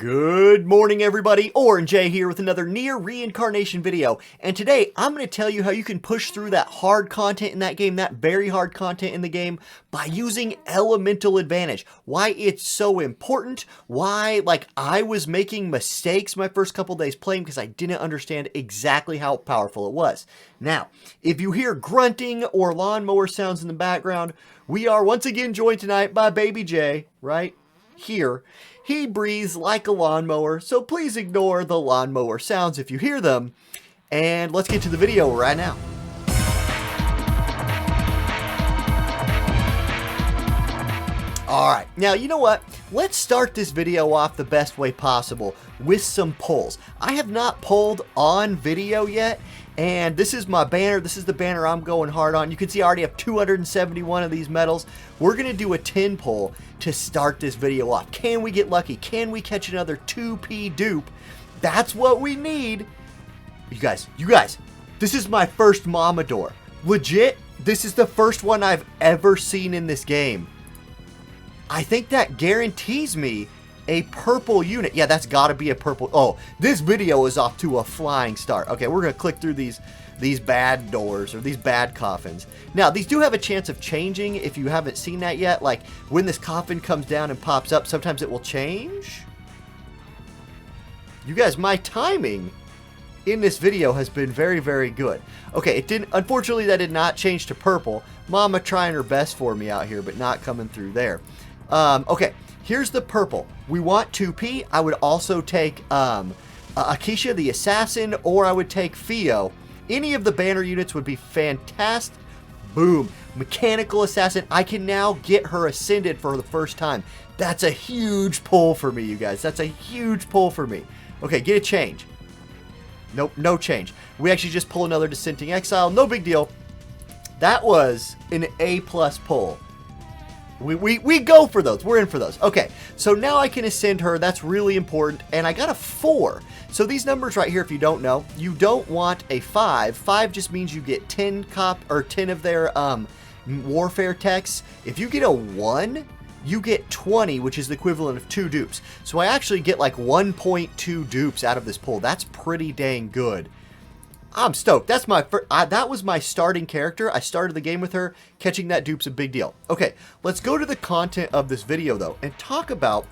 Good morning, everybody. Orange J here with another Nier Reincarnation video. And today, I'm going to tell you how you can push through that hard content in that game, that very hard content in the game, by using elemental advantage. Why it's so important, why, I was making mistakes my first couple days playing because I didn't understand exactly how powerful it was. Now, if you hear grunting or lawnmower sounds in the background, we are once again joined tonight by Baby J, right here. He breathes like a lawnmower, so please ignore the lawnmower sounds if you hear them. And let's get to the video right now. Alright, now you know what? Let's start this video off the best way possible with some pulls. I have not pulled on video yet, and this is my banner. This is the banner I'm going hard on. You can see I already have 271 of these medals. We're going to do a 10 pull to start this video off. Can we get lucky? Can we catch another 2P dupe? That's what we need. You guys, this is my first Mamador. Legit, this is the first one I've ever seen in this game. I think that guarantees me a purple unit. Yeah, that's got to be a purple. Oh, this video is off to a flying start. Okay, we're going to click through these bad doors or these bad coffins. Now, these do have a chance of changing if you haven't seen that yet. Like, when this coffin comes down and pops up, sometimes it will change. You guys, my timing in this video has been very, very good. Okay, it didn't. Unfortunately, that did not change to purple. Mama trying her best for me out here, but not coming through there. Okay, here's the purple. We want 2P. I would also take Akeisha the Assassin, or I would take Theo. Any of the banner units would be fantastic. Boom. Mechanical Assassin. I can now get her ascended for the first time. That's a huge pull for me, you guys. That's a huge pull for me. Okay, get a change. Nope, no change. We actually just pull another Dissenting Exile. No big deal. That was an A+ pull. We go for those. We're in for those. Okay, so now I can ascend her. That's really important. And I got a 4. So these numbers right here, if you don't know, you don't want a 5. 5 just means you get 10 of their warfare texts. If you get a 1, you get 20, which is the equivalent of 2 dupes. So I actually get like 1.2 dupes out of this pull. That's pretty dang good. I'm stoked. That's my that was my starting character. I started the game with her. Catching that dupe's a big deal. Okay, let's go to the content of this video, though, and talk about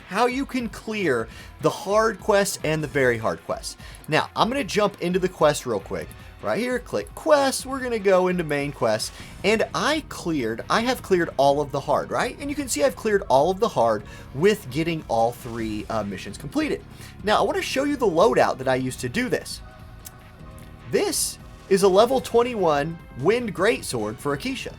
how you can clear the hard quests and the very hard quests. Now, I'm going to jump into the quest real quick. Right here, click Quest. We're going to go into Main Quest, and I have cleared all of the hard, right? And you can see I've cleared all of the hard with getting all 3 missions completed. Now, I want to show you the loadout that I used to do this. This is a level 21 Wind Greatsword for Akeisha.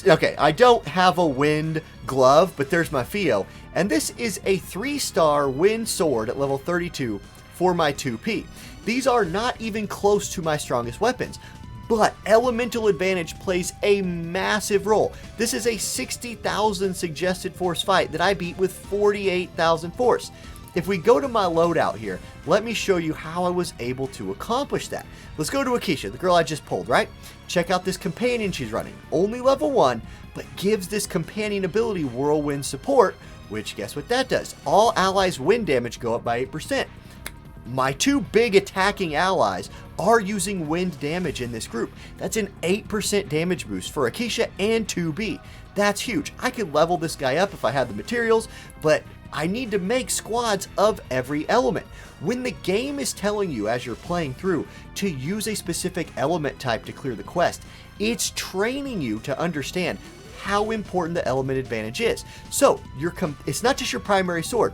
Okay, I don't have a Wind Glove, but there's my Theo. And this is a 3-star Wind Sword at level 32 for my 2P. These are not even close to my strongest weapons, but elemental advantage plays a massive role. This is a 60,000 suggested force fight that I beat with 48,000 force. If we go to my loadout here, let me show you how I was able to accomplish that. Let's go to Akeisha, the girl I just pulled, right? Check out this companion she's running. Only level 1, but gives this companion ability Whirlwind Support, which guess what that does? All allies' wind damage go up by 8%. My 2 big attacking allies are using wind damage in this group. That's an 8% damage boost for Akeisha and 2B. That's huge. I could level this guy up if I had the materials, but I need to make squads of every element. When the game is telling you as you're playing through to use a specific element type to clear the quest, it's training you to understand how important the element advantage is. So it's not just your primary sword.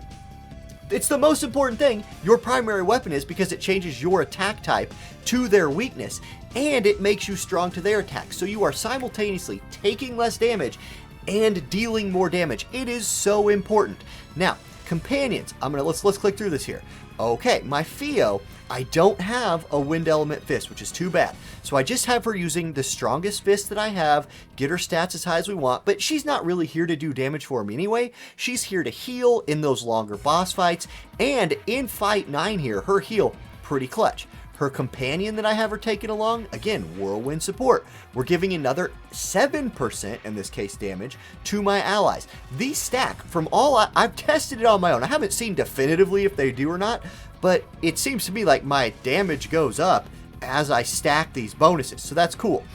It's the most important thing your primary weapon is, because it changes your attack type to their weakness, and it makes you strong to their attack. So you are simultaneously taking less damage and dealing more damage. It is so important. Now, companions, let's click through this here. Okay, my Theo, I don't have a wind element fist, which is too bad. So I just have her using the strongest fist that I have, get her stats as high as we want, but she's not really here to do damage for me anyway. She's here to heal in those longer boss fights, and in fight 9 here, her heal, pretty clutch. Her companion that I have her taken along, again, whirlwind support. We're giving another 7%, in this case damage, to my allies. These stack from all I've tested it on my own. I haven't seen definitively if they do or not, but it seems to me like my damage goes up as I stack these bonuses, so that's cool.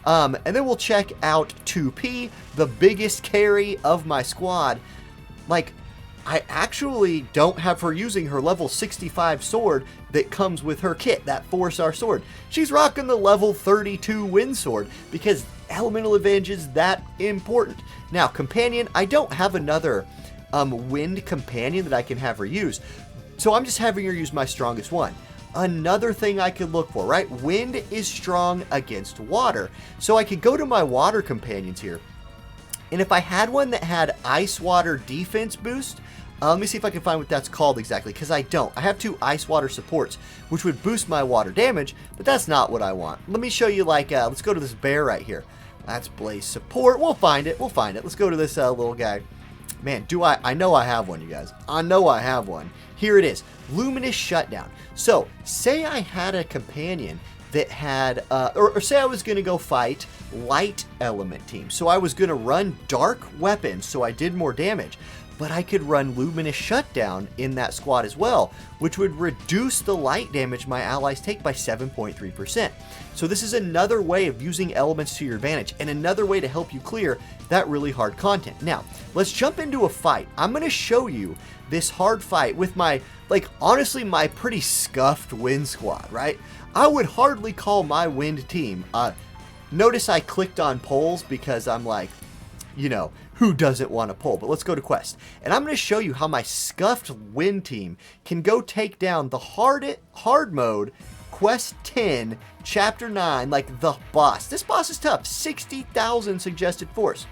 And then we'll check out 2P, the biggest carry of my squad. Like, I actually don't have her using her level 65 sword that comes with her kit, that 4-star sword. She's rocking the level 32 wind sword because elemental advantage is that important. Now, companion, I don't have another wind companion that I can have her use, so I'm just having her use my strongest one. Another thing I could look for, right? Wind is strong against water, so I could go to my water companions here. And if I had one that had ice water defense boost, let me see if I can find what that's called exactly, because I don't. I have 2 ice water supports, which would boost my water damage, but that's not what I want. Let me show you, like, let's go to this bear right here. That's blaze support. We'll find it. We'll find it. Let's go to this little guy. Man, I know I have one, you guys. I know I have one. Here it is. Luminous Shutdown. So, say I had a companion that had, or say I was going to go fight light element team. So I was going to run dark weapons so I did more damage. But I could run Luminous Shutdown in that squad as well, which would reduce the light damage my allies take by 7.3%. So this is another way of using elements to your advantage, and another way to help you clear that really hard content. Now, let's jump into a fight. I'm going to show you this hard fight with my, like, honestly, my pretty scuffed wind squad, right? I would hardly call my wind team. Notice I clicked on polls because I'm like, you know, who doesn't want to pull? But let's go to quest. And I'm going to show you how my scuffed wind team can go take down the hard mode, quest 10, chapter 9, like the boss. This boss is tough. 60,000 suggested force.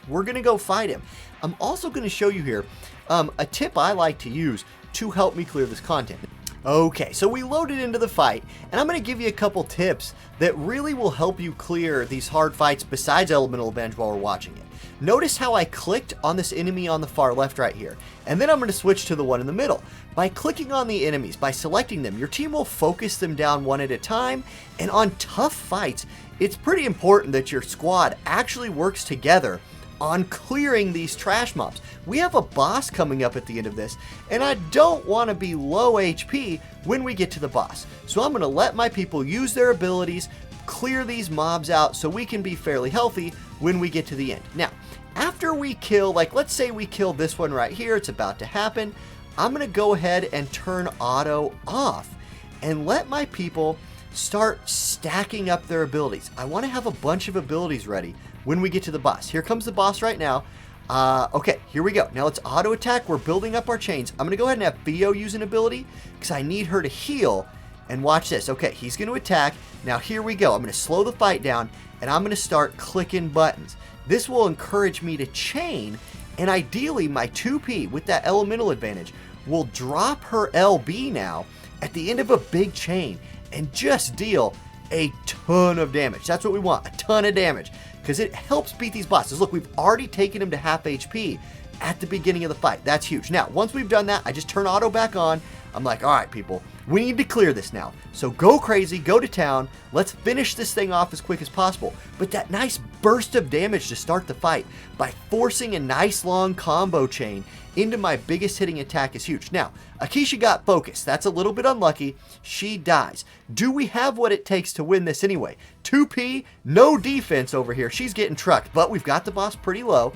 We're going to go fight him. I'm also going to show you here a tip I like to use to help me clear this content. Okay, so we loaded into the fight, and I'm going to give you a couple tips that really will help you clear these hard fights besides elemental advantage while we're watching it. Notice how I clicked on this enemy on the far left right here, and then I'm going to switch to the one in the middle. By clicking on the enemies, by selecting them, your team will focus them down one at a time, and on tough fights, it's pretty important that your squad actually works together on clearing these trash mobs. We have a boss coming up at the end of this, and I don't want to be low HP when we get to the boss. So I'm going to let my people use their abilities, clear these mobs out so we can be fairly healthy when we get to the end. Now, after we kill, like let's say we kill this one right here, it's about to happen, I'm going to go ahead and turn auto off and let my people start stacking up their abilities. I want to have a bunch of abilities ready when we get to the boss. Here comes the boss right now. Okay, here we go. Now let's auto attack. We're building up our chains. I'm going to go ahead and have Theo use an ability because I need her to heal. And watch this. Okay, he's going to attack. Now here we go. I'm going to slow the fight down and I'm going to start clicking buttons. This will encourage me to chain, and ideally my 2P with that elemental advantage will drop her LB now at the end of a big chain and just deal a ton of damage. That's what we want, a ton of damage, because it helps beat these bosses. Look, we've already taken him to half HP at the beginning of the fight. That's huge. Now, once we've done that, I just turn auto back on. I'm like, all right, people, we need to clear this now. So go crazy, go to town. Let's finish this thing off as quick as possible. But that nice burst of damage to start the fight by forcing a nice long combo chain into my biggest hitting attack is huge. Now, Akeisha got focused. That's a little bit unlucky. She dies. Do we have what it takes to win this anyway? 2P, no defense over here. She's getting trucked, but we've got the boss pretty low.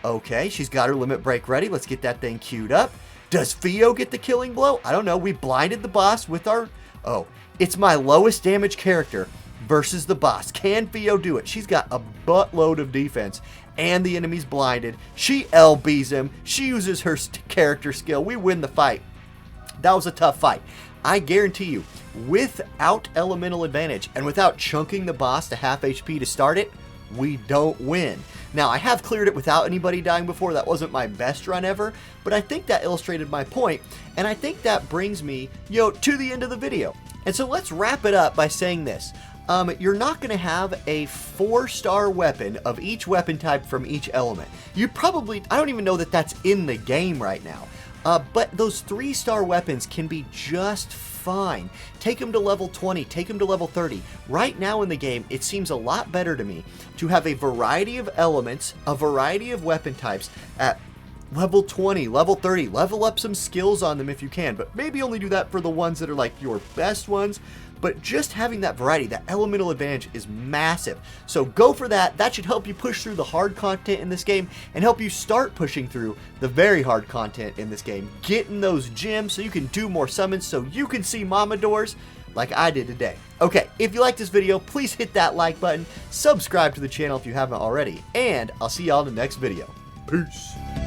Okay, she's got her limit break ready. Let's get that thing queued up. Does Theo get the killing blow? I don't know. We blinded the boss with our... Oh, it's my lowest damage character versus the boss. Can Theo do it? She's got a buttload of defense and the enemy's blinded. She LBs him. She uses her character skill. We win the fight. That was a tough fight. I guarantee you, without elemental advantage and without chunking the boss to half HP to start it, we don't win. Now, I have cleared it without anybody dying before. That wasn't my best run ever, but I think that illustrated my point, and I think that brings me, to the end of the video. And so let's wrap it up by saying this. You're not going to have a 4-star weapon of each weapon type from each element. You probably, I don't even know that that's in the game right now. But those 3-star weapons can be just fine. Take them to level 20, take them to level 30. Right now in the game, it seems a lot better to me to have a variety of elements, a variety of weapon types at level 20, level 30. Level up some skills on them if you can, but maybe only do that for the ones that are like your best ones. But just having that variety, that elemental advantage is massive. So go for that. That should help you push through the hard content in this game and help you start pushing through the very hard content in this game. Getting those gems so you can do more summons, so you can see mama doors like I did today. Okay, if you like this video, please hit that like button, subscribe to the channel if you haven't already, and I'll see y'all in the next video. Peace.